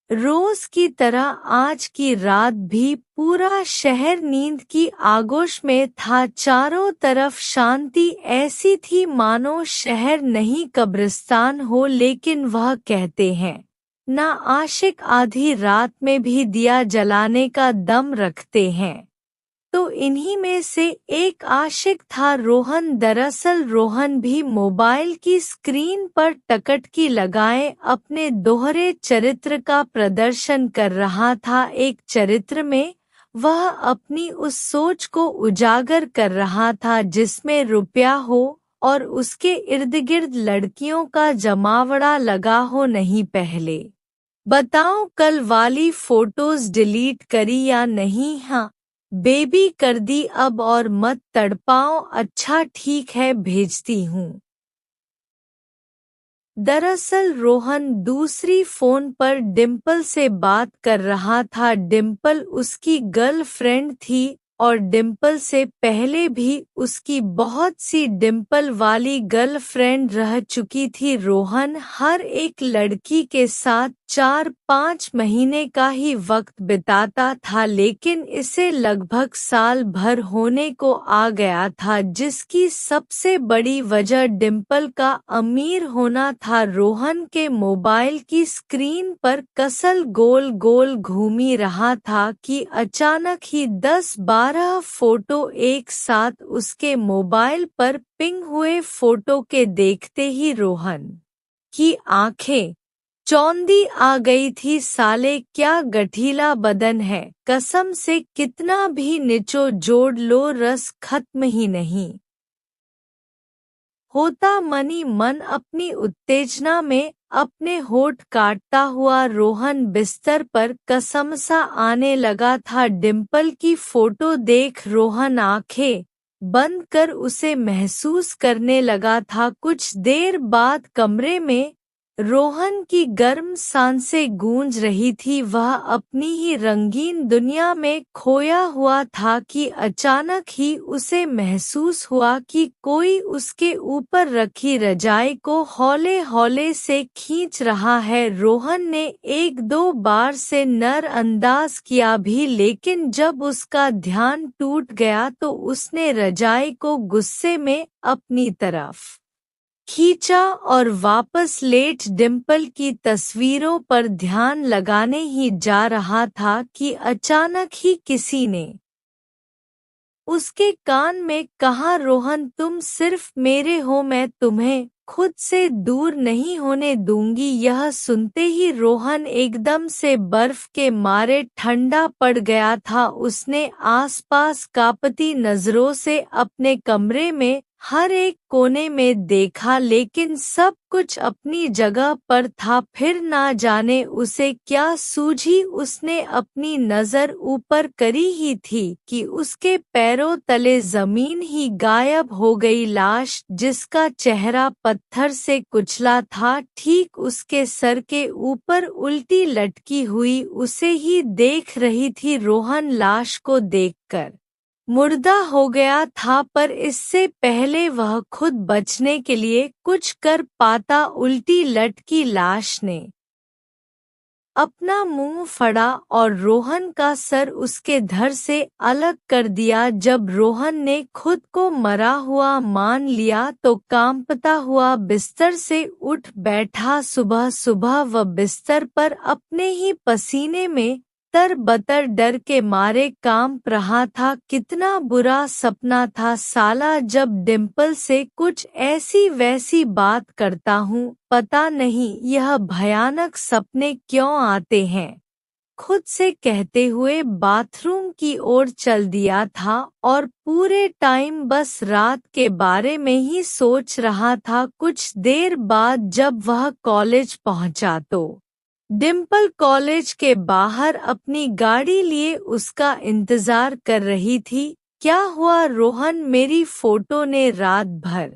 रोज की तरह आज की रात भी पूरा शहर नींद की आगोश में था। चारों तरफ शांति ऐसी थी मानो शहर नहीं कब्रिस्तान हो। लेकिन वह कहते हैं ना, आशिक आधी रात में भी दिया जलाने का दम रखते हैं। तो इन्हीं में से एक आशिक था रोहन। दरअसल रोहन भी मोबाइल की स्क्रीन पर टकटकी लगाए अपने दोहरे चरित्र का प्रदर्शन कर रहा था। एक चरित्र में वह अपनी उस सोच को उजागर कर रहा था जिसमें रुपया हो और उसके इर्द-गिर्द लड़कियों का जमावड़ा लगा हो। नहीं, पहले बताओ कल वाली फोटोज डिलीट करी या नहीं? हाँ बेबी, कर दी अब और मत तड़पाओ। अच्छा ठीक है, भेजती हूँ। दरअसल रोहन दूसरी फोन पर डिम्पल से बात कर रहा था। डिम्पल उसकी गर्लफ्रेंड थी और डिम्पल से पहले भी उसकी बहुत सी डिम्पल वाली गर्लफ्रेंड रह चुकी थी। रोहन हर एक लड़की के साथ 4-5 महीने का ही वक्त बिताता था, लेकिन इसे लगभग साल भर होने को आ गया था, जिसकी सबसे बड़ी वजह डिम्पल का अमीर होना था। रोहन के मोबाइल की स्क्रीन पर कसल गोल गोल घूमी रहा था कि अचानक ही 10-12 फोटो एक साथ उसके मोबाइल पर पिंग हुए। फोटो के देखते ही रोहन की आंखें चौंधी आ गई थी। साले क्या गठीला बदन है, कसम से कितना भी निचो जोड़ लो रस खत्म ही नहीं होता। मनी मन अपनी उत्तेजना में अपने होठ काटता हुआ रोहन बिस्तर पर कसमसा आने लगा था। डिम्पल की फोटो देख रोहन आंखें बंद कर उसे महसूस करने लगा था। कुछ देर बाद कमरे में रोहन की गर्म सांसें गूंज रही थी। वह अपनी ही रंगीन दुनिया में खोया हुआ था कि अचानक ही उसे महसूस हुआ कि कोई उसके ऊपर रखी रजाई को हौले हौले से खींच रहा है। रोहन ने 1-2 बार से नरअंदाज किया भी, लेकिन जब उसका ध्यान टूट गया तो उसने रजाई को गुस्से में अपनी तरफ खींचा और वापस लेट डिम्पल की तस्वीरों पर ध्यान लगाने ही जा रहा था कि अचानक ही किसी ने उसके कान में कहा, रोहन तुम सिर्फ मेरे हो, मैं तुम्हें खुद से दूर नहीं होने दूंगी। यह सुनते ही रोहन एकदम से बर्फ के मारे ठंडा पड़ गया था। उसने आसपास कांपती नजरों से अपने कमरे में हर एक कोने में देखा, लेकिन सब कुछ अपनी जगह पर था। फिर ना जाने उसे क्या सूझी, उसने अपनी नजर ऊपर करी ही थी कि उसके पैरों तले जमीन ही गायब हो गई। लाश जिसका चेहरा पत्थर से कुचला था ठीक उसके सर के ऊपर उल्टी लटकी हुई उसे ही देख रही थी। रोहन लाश को देखकर मुर्दा हो गया था, पर इससे पहले वह खुद बचने के लिए कुछ कर पाता, उल्टी लटकी लाश ने अपना मुंह फड़ा और रोहन का सर उसके धड़ से अलग कर दिया। जब रोहन ने खुद को मरा हुआ मान लिया तो कांपता हुआ बिस्तर से उठ बैठा। सुबह सुबह वह बिस्तर पर अपने ही पसीने में तरबतर डर के मारे कांप रहा था। कितना बुरा सपना था साला, जब डिम्पल से कुछ ऐसी वैसी बात करता हूँ, पता नहीं यह भयानक सपने क्यों आते हैं। खुद से कहते हुए बाथरूम की ओर चल दिया था और पूरे टाइम बस रात के बारे में ही सोच रहा था। कुछ देर बाद जब वह कॉलेज पहुंचा तो डिम्पल कॉलेज के बाहर अपनी गाड़ी लिए उसका इंतजार कर रही थी। क्या हुआ रोहन, मेरी फोटो ने रात भर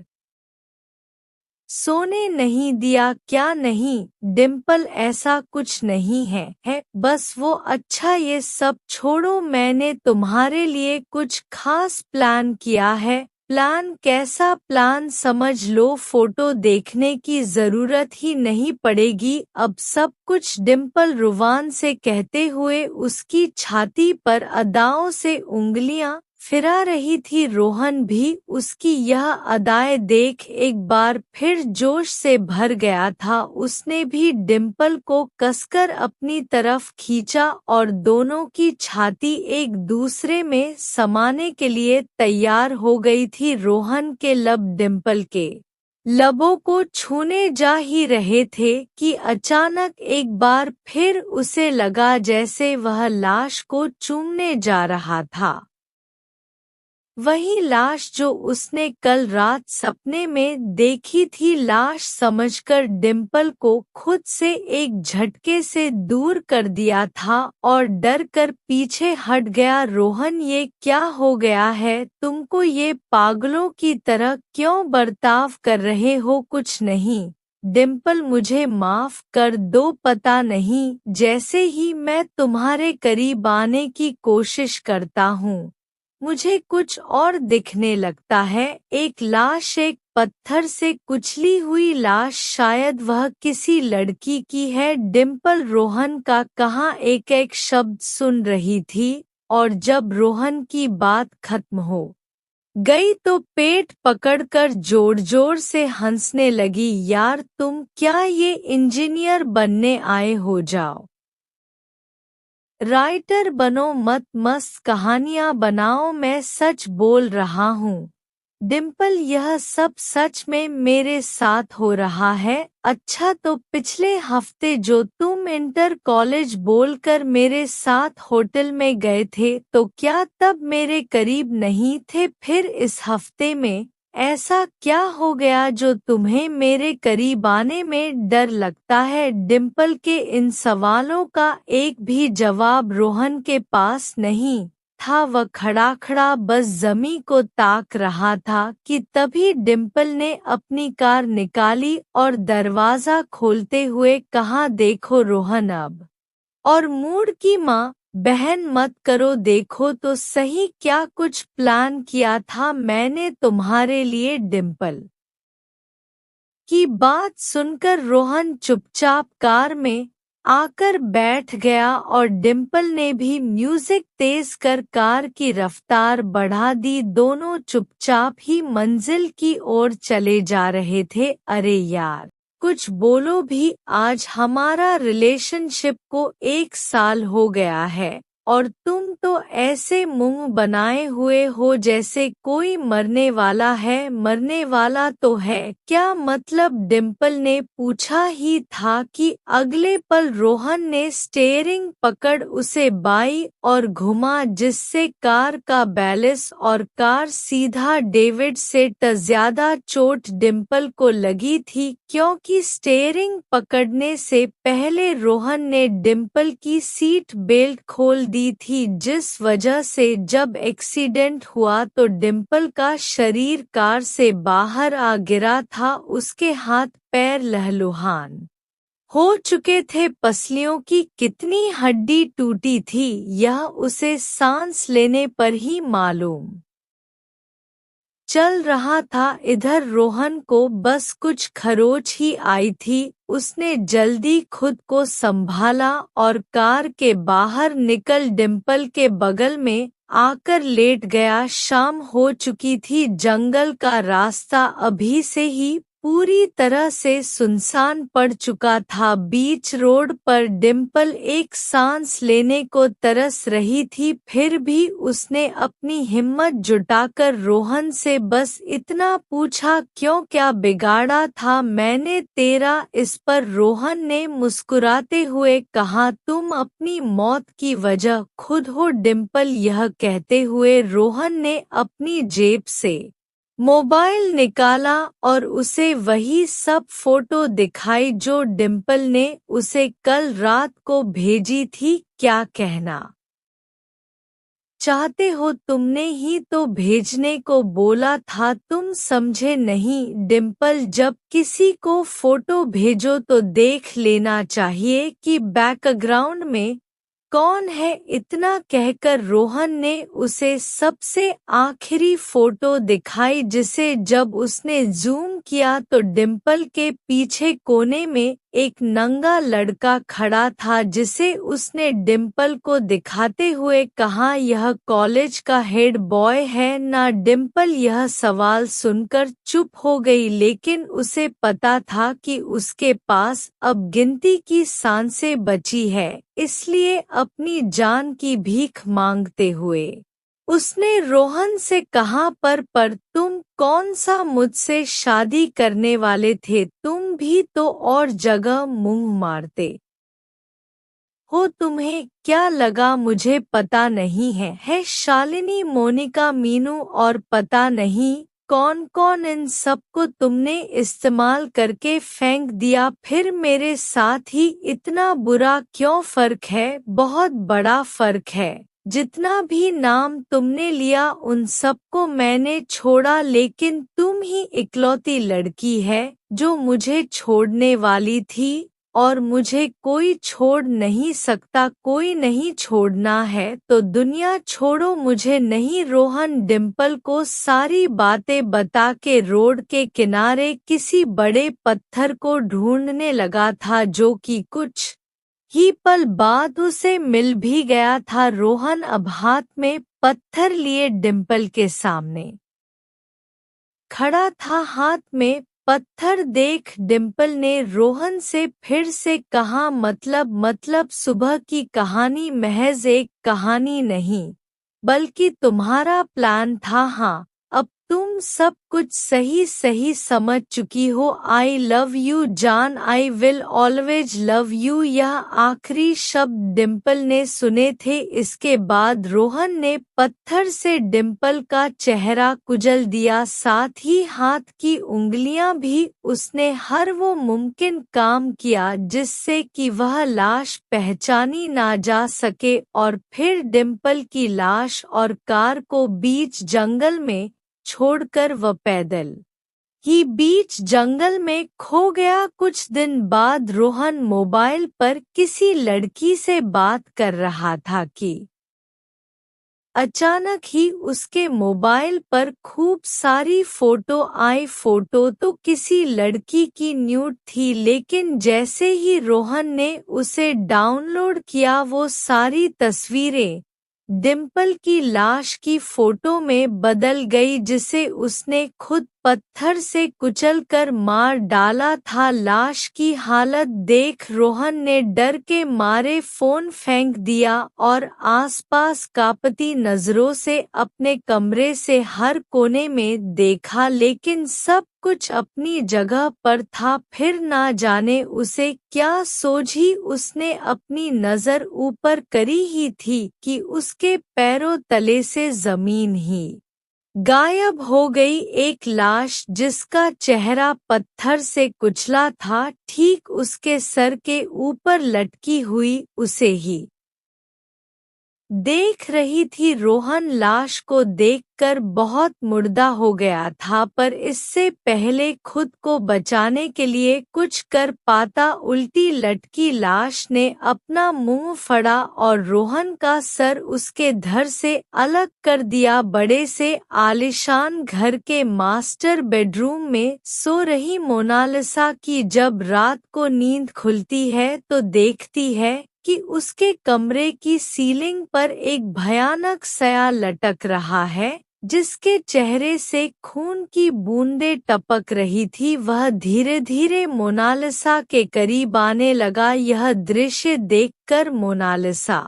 सोने नहीं दिया क्या? नहीं डिम्पल, ऐसा कुछ नहीं है बस वो। अच्छा ये सब छोड़ो, मैंने तुम्हारे लिए कुछ खास प्लान किया है। प्लान कैसा प्लान समझ लो, फोटो देखने की जरूरत ही नहीं पड़ेगी अब सब कुछ, डिम्पल रुवान से कहते हुए उसकी छाती पर अदाओं से उंगलियां फिरा रही थी। रोहन भी उसकी यह अदाएं देख एक बार फिर जोश से भर गया था। उसने भी डिम्पल को कसकर अपनी तरफ खींचा और दोनों की छाती एक दूसरे में समाने के लिए तैयार हो गई थी। रोहन के लब डिम्पल के लबों को छूने जा ही रहे थे कि अचानक एक बार फिर उसे लगा जैसे वह लाश को चूमने जा रहा था। वही लाश जो उसने कल रात सपने में देखी थी। लाश समझकर डिम्पल को खुद से एक झटके से दूर कर दिया था और डर कर पीछे हट गया। रोहन, ये क्या हो गया है तुमको, ये पागलों की तरह क्यों बर्ताव कर रहे हो? कुछ नहीं डिम्पल, मुझे माफ कर दो, पता नहीं जैसे ही मैं तुम्हारे करीब आने की कोशिश करता हूँ मुझे कुछ और दिखने लगता है। एक लाश, एक पत्थर से कुचली हुई लाश, शायद वह किसी लड़की की है। डिम्पल रोहन का कहा एक एक शब्द सुन रही थी और जब रोहन की बात खत्म हो गई तो पेट पकड़कर जोर जोर से हंसने लगी। यार तुम क्या ये इंजीनियर बनने आए हो? जाओ राइटर बनो, मत मस्त कहानियां बनाओ, मैं सच बोल रहा हूँ। डिम्पल, यह सब सच में मेरे साथ हो रहा है। अच्छा तो पिछले हफ्ते जो तुम इंटर कॉलेज बोलकर मेरे साथ होटल में गए थे तो क्या तब मेरे करीब नहीं थे? फिर इस हफ्ते में ऐसा क्या हो गया जो तुम्हें मेरे करीब आने में डर लगता है? डिम्पल के इन सवालों का एक भी जवाब रोहन के पास नहीं था। वह खड़ा खड़ा बस जमी को ताक रहा था कि तभी डिम्पल ने अपनी कार निकाली और दरवाजा खोलते हुए कहा, देखो रोहन, अब और मूड की माँ बहन मत करो, देखो तो सही क्या कुछ प्लान किया था मैंने तुम्हारे लिए। डिम्पल की बात सुनकर रोहन चुपचाप कार में आकर बैठ गया और डिम्पल ने भी म्यूजिक तेज कर कार की रफ्तार बढ़ा दी। दोनों चुपचाप ही मंजिल की ओर चले जा रहे थे। अरे यार कुछ बोलो भी, आज हमारा रिलेशनशिप को 1 साल हो गया है और तुम तो ऐसे मुंह बनाए हुए हो जैसे कोई मरने वाला है। मरने वाला तो है क्या मतलब? डिम्पल ने पूछा ही था कि अगले पल रोहन ने स्टीयरिंग पकड़ उसे बाई और घुमा जिससे कार का बैलेंस और कार सीधा डेविड से ज्यादा चोट डिम्पल को लगी थी क्योंकि स्टीयरिंग पकड़ने से पहले रोहन ने डिम्पल की सीट बेल्ट खोल दी थी, जिस वजह से जब एक्सीडेंट हुआ तो डिम्पल का शरीर कार से बाहर आ गिरा था। उसके हाथ पैर लहलुहान हो चुके थे, पसलियों की कितनी हड्डी टूटी थी यह उसे सांस लेने पर ही मालूम चल रहा था। इधर रोहन को बस कुछ खरोच ही आई थी। उसने जल्दी खुद को संभाला और कार के बाहर निकल डिम्पल के बगल में आकर लेट गया। शाम हो चुकी थी, जंगल का रास्ता अभी से ही पूरी तरह से सुनसान पड़ चुका था। बीच रोड पर डिम्पल एक सांस लेने को तरस रही थी, फिर भी उसने अपनी हिम्मत जुटाकर रोहन से बस इतना पूछा, क्यों, क्या बिगाड़ा था मैंने तेरा इस पर? रोहन ने मुस्कुराते हुए कहा, तुम अपनी मौत की वजह खुद हो। डिम्पल यह कहते हुए रोहन ने अपनी जेब से मोबाइल निकाला और उसे वही सब फोटो दिखाई जो डिम्पल ने उसे कल रात को भेजी थी। क्या कहना चाहते हो? तुमने ही तो भेजने को बोला था, तुम समझे नहीं? डिम्पल, जब किसी को फोटो भेजो तो देख लेना चाहिए कि बैकग्राउंड में कौन है? इतना कहकर रोहन ने उसे सबसे आखिरी फोटो दिखाई, जिसे जब उसने जूम किया तो डिम्पल के पीछे कोने में एक नंगा लड़का खड़ा था, जिसे उसने डिम्पल को दिखाते हुए कहा, यह कॉलेज का हेड बॉय है ना? डिम्पल यह सवाल सुनकर चुप हो गई, लेकिन उसे पता था कि उसके पास अब गिनती की सांसें बची है, इसलिए अपनी जान की भीख मांगते हुए उसने रोहन से कहा, पर तुम कौन सा मुझसे शादी करने वाले थे? तुम भी तो और जगह मुंह मारते हो, तुम्हें क्या लगा मुझे पता नहीं है शालिनी, मोनिका, मीनू और पता नहीं कौन कौन, इन सबको तुमने इस्तेमाल करके फेंक दिया, फिर मेरे साथ ही इतना बुरा क्यों? फर्क है, बहुत बड़ा फर्क है। जितना भी नाम तुमने लिया उन सबको मैंने छोड़ा, लेकिन तुम ही इकलौती लड़की है जो मुझे छोड़ने वाली थी, और मुझे कोई छोड़ नहीं सकता। कोई नहीं छोड़ना है तो दुनिया छोड़ो, मुझे नहीं। रोहन डिम्पल को सारी बातें बता के रोड के किनारे किसी बड़े पत्थर को ढूंढने लगा था, जो कि कुछ ही पल बाद उसे मिल भी गया था। रोहन अब हाथ में पत्थर लिए डिम्पल के सामने खड़ा था, हाथ में पत्थर देख डिम्पल ने रोहन से फिर से कहा, मतलब सुबह की कहानी महज एक कहानी नहीं, बल्कि तुम्हारा प्लान था। हाँ, अब तुम सब कुछ सही सही समझ चुकी हो। आई लव यू जान, I will always love you. यह आखिरी शब्द डिम्पल ने सुने थे। इसके बाद रोहन ने पत्थर से डिम्पल का चेहरा कुचल दिया, साथ ही हाथ की उंगलियां भी। उसने हर वो मुमकिन काम किया जिससे कि वह लाश पहचानी ना जा सके, और फिर डिम्पल की लाश और कार को बीच जंगल में छोड़कर वह पैदल ही बीच जंगल में खो गया। कुछ दिन बाद रोहन मोबाइल पर किसी लड़की से बात कर रहा था कि अचानक ही उसके मोबाइल पर खूब सारी फोटो आई। फोटो तो किसी लड़की की न्यूड थी, लेकिन जैसे ही रोहन ने उसे डाउनलोड किया वो सारी तस्वीरें डिम्पल की लाश की फोटो में बदल गई, जिसे उसने खुद पत्थर से कुचलकर मार डाला था। लाश की हालत देख रोहन ने डर के मारे फोन फेंक दिया और आसपास कांपती नजरों से अपने कमरे से हर कोने में देखा, लेकिन सब कुछ अपनी जगह पर था। फिर ना जाने उसे क्या सोझी उसने अपनी नजर ऊपर करी ही थी कि उसके पैरों तले से जमीन ही गायब हो गई। एक लाश जिसका चेहरा पत्थर से कुचला था, ठीक उसके सर के ऊपर लटकी हुई उसे ही देख रही थी। रोहन लाश को देखकर बहुत मुर्दा हो गया था, पर इससे पहले खुद को बचाने के लिए कुछ कर पाता, उल्टी लटकी लाश ने अपना मुंह फाड़ा और रोहन का सर उसके धड़ से अलग कर दिया। बड़े से आलीशान घर के मास्टर बेडरूम में सो रही मोनालिसा की जब रात को नींद खुलती है तो देखती है कि उसके कमरे की सीलिंग पर एक भयानक सया लटक रहा है, जिसके चेहरे से खून की बूंदें टपक रही थी। वह धीरे धीरे मोनालिसा के करीब आने लगा। यह दृश्य देखकर मोनालिसा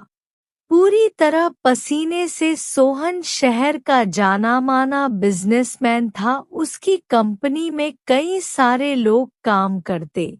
पूरी तरह पसीने से सोहन शहर का जाना-माना बिजनेसमैन था। उसकी कंपनी में कई सारे लोग काम करते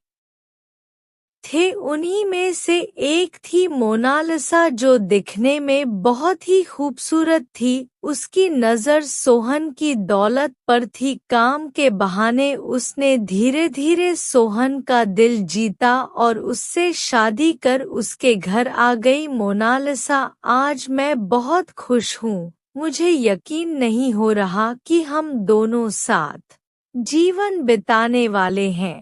थे, उन्हीं में से एक थी मोनालिसा, जो दिखने में बहुत ही खूबसूरत थी। उसकी नज़र सोहन की दौलत पर थी। काम के बहाने उसने धीरे धीरे सोहन का दिल जीता और उससे शादी कर उसके घर आ गई। मोनालिसा, आज मैं बहुत खुश हूँ। मुझे यकीन नहीं हो रहा कि हम दोनों साथ जीवन बिताने वाले हैं।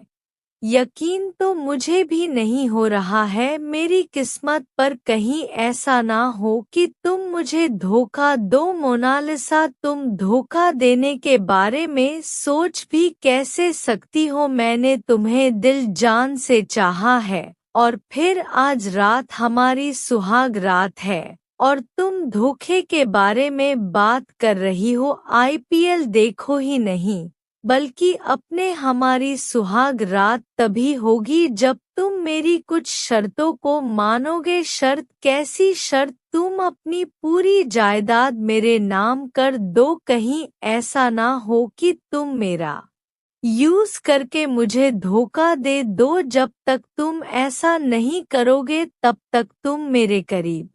यकीन तो मुझे भी नहीं हो रहा है मेरी किस्मत पर कहीं ऐसा ना हो कि तुम मुझे धोखा दो मोनालिसा, तुम धोखा देने के बारे में सोच भी कैसे सकती हो? मैंने तुम्हें दिल जान से चाहा है और फिर आज रात हमारी सुहाग रात है और तुम धोखे के बारे में बात कर रही हो। आईपीएल देखो ही नहीं बल्कि अपने हमारी सुहाग रात तभी होगी जब तुम मेरी कुछ शर्तों को मानोगे। शर्त? कैसी शर्त? तुम अपनी पूरी जायदाद मेरे नाम कर दो, कहीं ऐसा ना हो कि तुम मेरा यूज करके मुझे धोखा दे दो। जब तक तुम ऐसा नहीं करोगे तब तक तुम मेरे करीब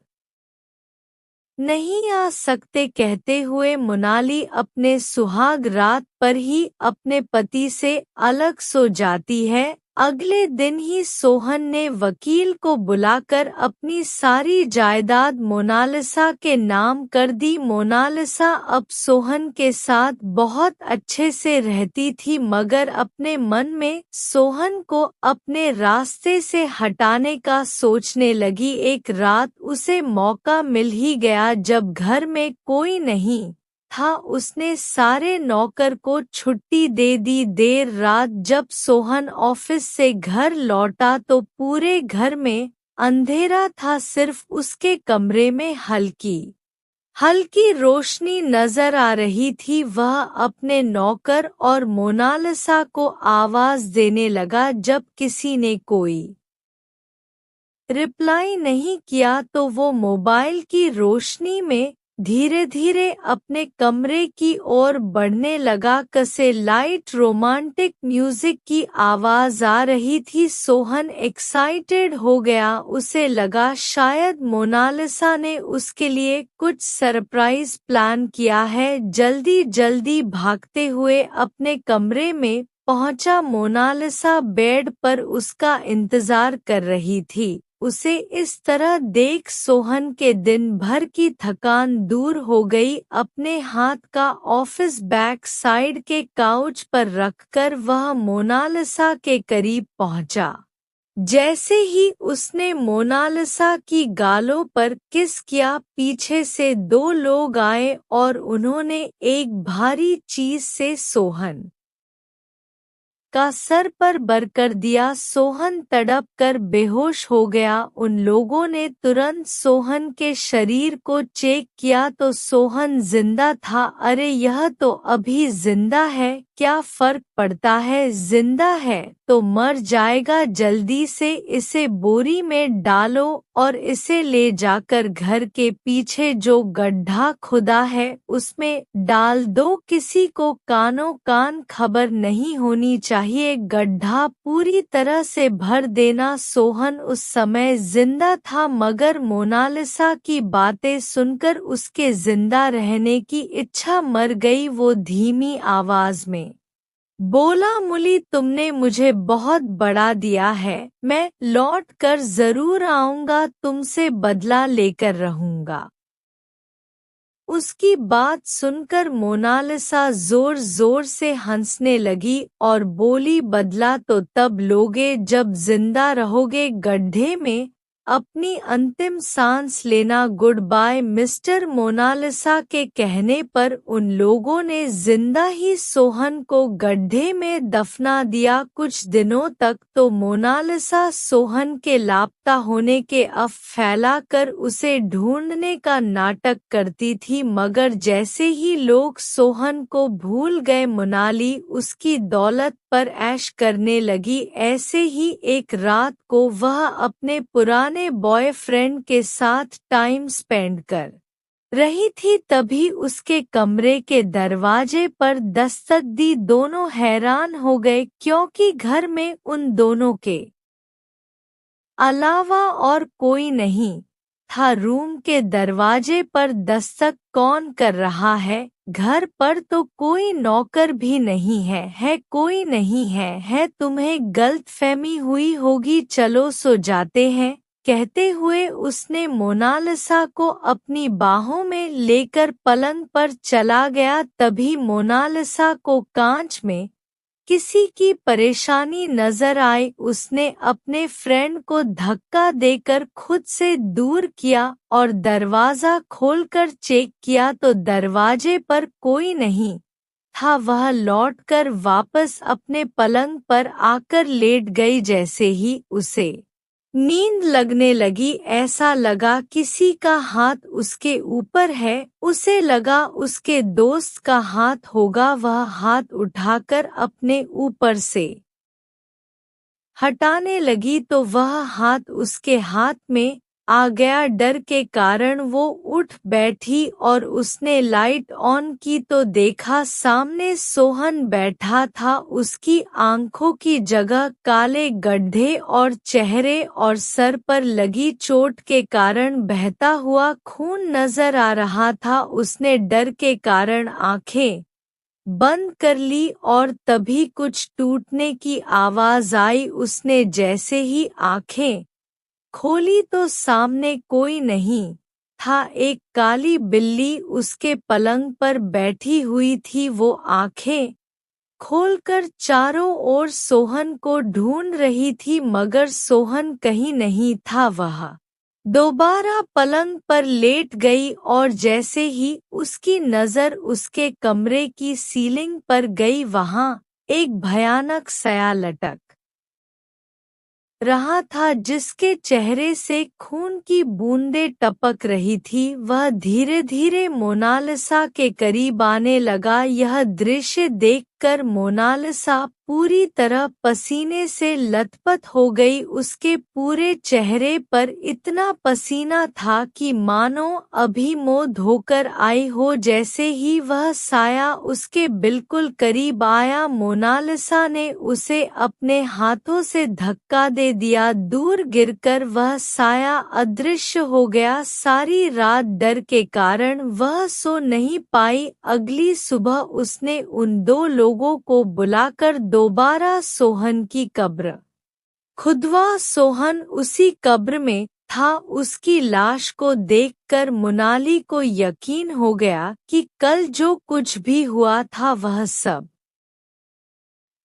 नहीं आ सकते। कहते हुए मोनाली अपने सुहाग रात पर ही अपने पति से अलग सो जाती है। अगले दिन ही सोहन ने वकील को बुलाकर अपनी सारी जायदाद मोनालिसा के नाम कर दी। मोनालिसा अब सोहन के साथ बहुत अच्छे से रहती थी मगर अपने मन में सोहन को अपने रास्ते से हटाने का सोचने लगी। एक रात उसे मौका मिल ही गया जब घर में कोई नहीं था, उसने सारे नौकर को छुट्टी दे दी। देर रात जब सोहन ऑफिस से घर लौटा तो पूरे घर में अंधेरा था, सिर्फ उसके कमरे में हल्की हल्की रोशनी नजर आ रही थी। वह अपने नौकर और मोनालिसा को आवाज देने लगा। जब किसी ने कोई रिप्लाई नहीं किया तो वो मोबाइल की रोशनी में धीरे धीरे अपने कमरे की ओर बढ़ने लगा। कसे लाइट रोमांटिक म्यूजिक की आवाज आ रही थी। सोहन एक्साइटेड हो गया, उसे लगा शायद मोनालिसा ने उसके लिए कुछ सरप्राइज प्लान किया है। जल्दी जल्दी भागते हुए अपने कमरे में पहुंचा। मोनालिसा बेड पर उसका इंतजार कर रही थी। उसे इस तरह देख सोहन के दिन भर की थकान दूर हो गई। अपने हाथ का ऑफिस बैग साइड के काउच पर रखकर वह मोनालिसा के करीब पहुंचा। जैसे ही उसने मोनालिसा की गालों पर किस किया, पीछे से दो लोग आए और उन्होंने एक भारी चीज से सोहन का सर पर बर कर दिया। सोहन तड़प कर बेहोश हो गया। उन लोगों ने तुरंत सोहन के शरीर को चेक किया तो सोहन जिंदा था। अरे यह तो अभी जिंदा है, क्या फर्क पड़ता है, जिंदा है तो मर जाएगा। जल्दी से इसे बोरी में डालो और इसे ले जाकर घर के पीछे जो गड्ढा खुदा है उसमें डाल दो। किसी को कानों कान खबर नहीं होनी चाहिए। गड्ढा पूरी तरह से भर देना। सोहन उस समय जिंदा था मगर मोनालिसा की बातें सुनकर उसके जिंदा रहने की इच्छा मर गई। वो धीमी आवाज में बोला, मुली तुमने मुझे बहुत बड़ा दिया है, मैं लौट कर जरूर आऊंगा, तुमसे बदला लेकर रहूंगा। उसकी बात सुनकर मोनालिसा जोर जोर से हंसने लगी और बोली, बदला तो तब लोगे जब जिंदा रहोगे। गड्ढे में अपनी अंतिम सांस लेना। Good bye mister. मोनालिसा के कहने पर उन लोगों ने जिंदा ही सोहन को गड्ढे में दफना दिया। कुछ दिनों तक तो मोनालिसा सोहन के लापता होने के अफ फैलाकर उसे ढूंढने का नाटक करती थी मगर जैसे ही लोग सोहन को भूल गए मोनाली उसकी दौलत पर ऐश करने लगी। ऐसे ही एक रात को वह अपने पुराने बॉयफ्रेंड के साथ टाइम स्पेंड कर रही थी, तभी उसके कमरे के दरवाजे पर दस्तक दी। दोनों हैरान हो गए क्योंकि घर में उन दोनों के अलावा और कोई नहीं था। रूम के दरवाजे पर दस्तक कौन कर रहा है? घर पर तो कोई नौकर भी नहीं है कोई नहीं है तुम्हें गलतफहमी हुई होगी, चलो सो जाते हैं। कहते हुए उसने मोनालिसा को अपनी बाहों में लेकर पलंग पर चला गया। तभी मोनालिसा को कांच में किसी की परेशानी नजर आई। उसने अपने फ्रेंड को धक्का देकर खुद से दूर किया और दरवाजा खोलकर चेक किया तो दरवाजे पर कोई नहीं था। वह लौटकर वापस अपने पलंग पर आकर लेट गई। जैसे ही उसे नींद लगने लगी, ऐसा लगा किसी का हाथ उसके ऊपर है। उसे लगा उसके दोस्त का हाथ होगा। वह हाथ उठाकर अपने ऊपर से हटाने लगी तो वह हाथ उसके हाथ में आ गया। डर के कारण वो उठ बैठी और उसने लाइट ऑन की तो देखा सामने सोहन बैठा था। उसकी आंखों की जगह काले गड्ढे और चेहरे और सर पर लगी चोट के कारण बहता हुआ खून नजर आ रहा था। उसने डर के कारण आंखें बंद कर ली और तभी कुछ टूटने की आवाज आई। उसने जैसे ही आंखें खोली तो सामने कोई नहीं था। एक काली बिल्ली उसके पलंग पर बैठी हुई थी। वो आंखें खोलकर चारों ओर सोहन को ढूंढ रही थी, मगर सोहन कहीं नहीं था। वह दोबारा पलंग पर लेट गई और जैसे ही उसकी नजर उसके कमरे की सीलिंग पर गई, वहां एक भयानक साया लटक रहा था जिसके चेहरे से खून की बूंदें टपक रही थी। वह धीरे धीरे मोनालिसा के करीब आने लगा। यह दृश्य देखकर मोनालिसा पूरी तरह पसीने से लथपथ हो गई। उसके पूरे चेहरे पर इतना पसीना था कि मानो अभी मुंह धोकर आई हो। जैसे ही वह साया उसके बिल्कुल करीब आया, मोनालिसा ने उसे अपने हाथों से धक्का दे दिया। दूर गिरकर वह साया अदृश्य हो गया। सारी रात डर के कारण वह सो नहीं पाई। अगली सुबह उसने उन दो लोगों को बुलाकर दोबारा सोहन की कब्र खुदवा। सोहन उसी कब्र में था। उसकी लाश को देखकर मोनाली को यकीन हो गया कि कल जो कुछ भी हुआ था वह सब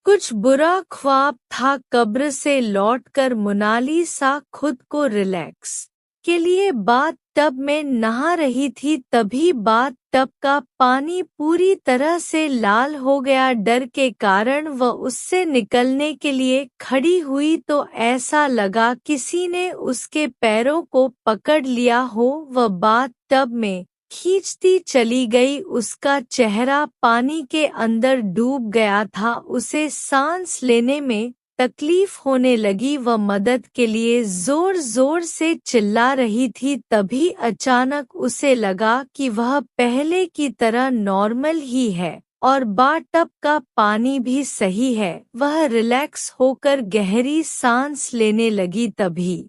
कुछ बुरा ख्वाब था। कब्र से लौटकर मोनालिसा खुद को रिलैक्स के लिए बाथ टब में नहा रही थी। तभी बाथ टब का पानी पूरी तरह से लाल हो गया। डर के कारण वह उससे निकलने के लिए खड़ी हुई तो ऐसा लगा किसी ने उसके पैरों को पकड़ लिया हो। वह बाथ टब में खींचती चली गई। उसका चेहरा पानी के अंदर डूब गया था। उसे सांस लेने में तकलीफ होने लगी। वह मदद के लिए जोर जोर से चिल्ला रही थी। तभी अचानक उसे लगा कि वह पहले की तरह नॉर्मल ही है और बाथटब का पानी भी सही है। वह रिलैक्स होकर गहरी सांस लेने लगी। तभी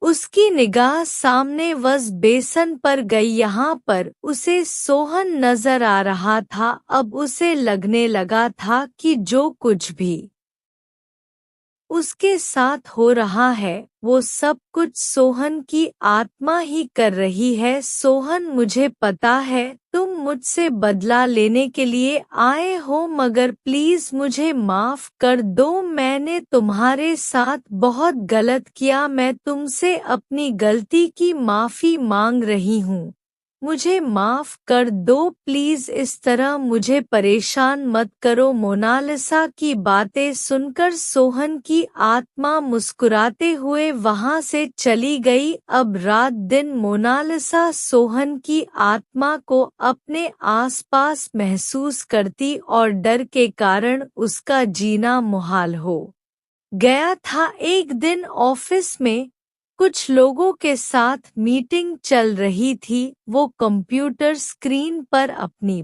उसकी निगाह सामने वस बेसन पर गई। यहाँ पर उसे सोहन नजर आ रहा था। अब उसे लगने लगा था कि जो कुछ भी उसके साथ हो रहा है वो सब कुछ सोहन की आत्मा ही कर रही है। सोहन, मुझे पता है तुम मुझसे बदला लेने के लिए आए हो, मगर प्लीज मुझे माफ कर दो। मैंने तुम्हारे साथ बहुत गलत किया। मैं तुमसे अपनी गलती की माफी मांग रही हूँ। मुझे माफ कर दो प्लीज। इस तरह मुझे परेशान मत करो। मोनालिसा की बातें सुनकर सोहन की आत्मा मुस्कुराते हुए वहां से चली गई। अब रात दिन मोनालिसा सोहन की आत्मा को अपने आसपास महसूस करती और डर के कारण उसका जीना मुहाल हो गया था। एक दिन ऑफिस में कुछ लोगों के साथ मीटिंग चल रही थी। वो कंप्यूटर स्क्रीन पर अपनी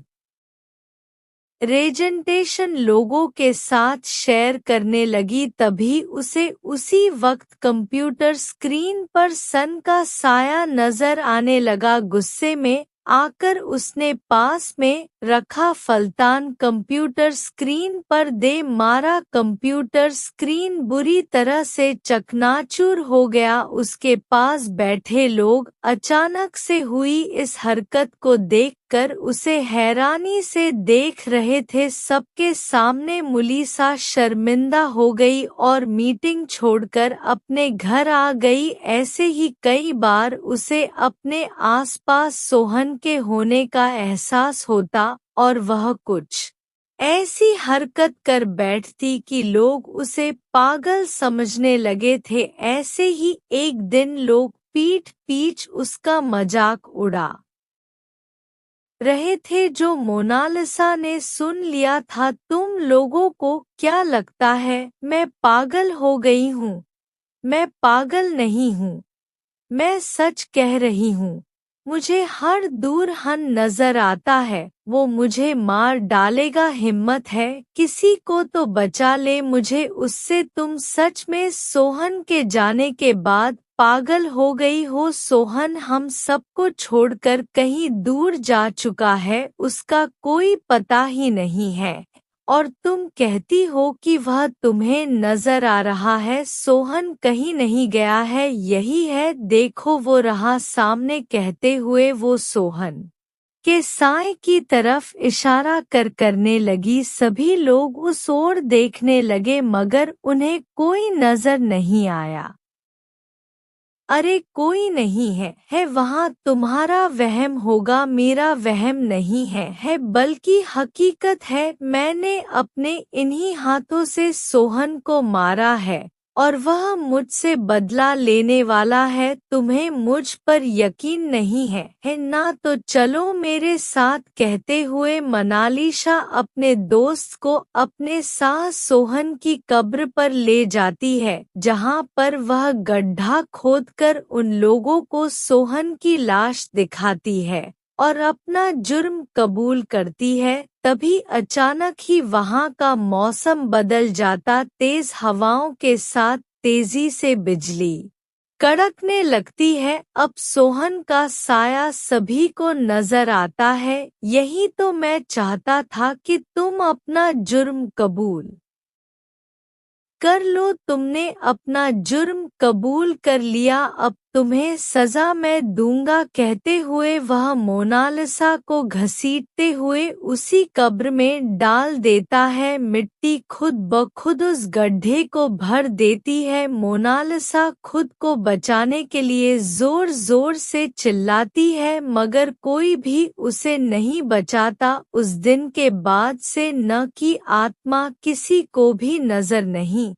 प्रेजेंटेशन लोगों के साथ शेयर करने लगी। तभी उसे उसी वक्त कंप्यूटर स्क्रीन पर सन का साया नजर आने लगा। गुस्से में आकर उसने पास में रखा फलतान कंप्यूटर स्क्रीन पर दे मारा। कंप्यूटर स्क्रीन बुरी तरह से चकनाचूर हो गया। उसके पास बैठे लोग अचानक से हुई इस हरकत को देख कर उसे हैरानी से देख रहे थे। सबके सामने मुलीसा शर्मिंदा हो गई और मीटिंग छोड़कर अपने घर आ गई। ऐसे ही कई बार उसे अपने आसपास सोहन के होने का एहसास होता और वह कुछ ऐसी हरकत कर बैठती कि लोग उसे पागल समझने लगे थे। ऐसे ही एक दिन लोग पीठ पीछ उसका मजाक उड़ा रहे थे जो मोनालिसा ने सुन लिया था। तुम लोगों को क्या लगता है मैं पागल हो गई हूँ? मैं पागल नहीं हूँ, मैं सच कह रही हूँ। मुझे हर दूरहन नजर आता है, वो मुझे मार डालेगा। हिम्मत है किसी को तो बचा ले मुझे उससे। तुम सच में सोहन के जाने के बाद पागल हो गई हो? सोहन हम सबको छोड़कर कहीं दूर जा चुका है, उसका कोई पता ही नहीं है। और तुम कहती हो कि वह तुम्हें नजर आ रहा है। सोहन कहीं नहीं गया है, यही है देखो वो रहा सामने। कहते हुए वो सोहन के साए की तरफ इशारा करने लगी। सभी लोग उस ओर देखने लगे मगर उन्हें कोई नजर नहीं आया। अरे कोई नहीं है वहाँ, तुम्हारा वहम होगा, मेरा वहम नहीं है बल्कि हकीकत है। मैंने अपने इन्हीं हाथों से सोहन को मारा है और वह मुझसे बदला लेने वाला है। तुम्हें मुझ पर यकीन नहीं है ना? तो चलो मेरे साथ। कहते हुए मोनालिसा अपने दोस्त को अपने साथ सोहन की कब्र पर ले जाती है, जहां पर वह गड्ढा खोदकर उन लोगों को सोहन की लाश दिखाती है और अपना जुर्म कबूल करती है। तभी अचानक ही वहां का मौसम बदल जाता। तेज हवाओं के साथ तेजी से बिजली कड़कने लगती है। अब सोहन का साया सभी को नजर आता है। यही तो मैं चाहता था कि तुम अपना जुर्म कबूल कर लो। तुमने अपना जुर्म कबूल कर लिया, अब तुम्हें सजा मैं दूंगा। कहते हुए वह मोनालिसा को घसीटते हुए उसी कब्र में डाल देता है। मिट्टी खुद ब खुद उस गड्ढे को भर देती है। मोनालिसा खुद को बचाने के लिए जोर जोर से चिल्लाती है मगर कोई भी उसे नहीं बचाता। उस दिन के बाद से न की आत्मा किसी को भी नजर नहीं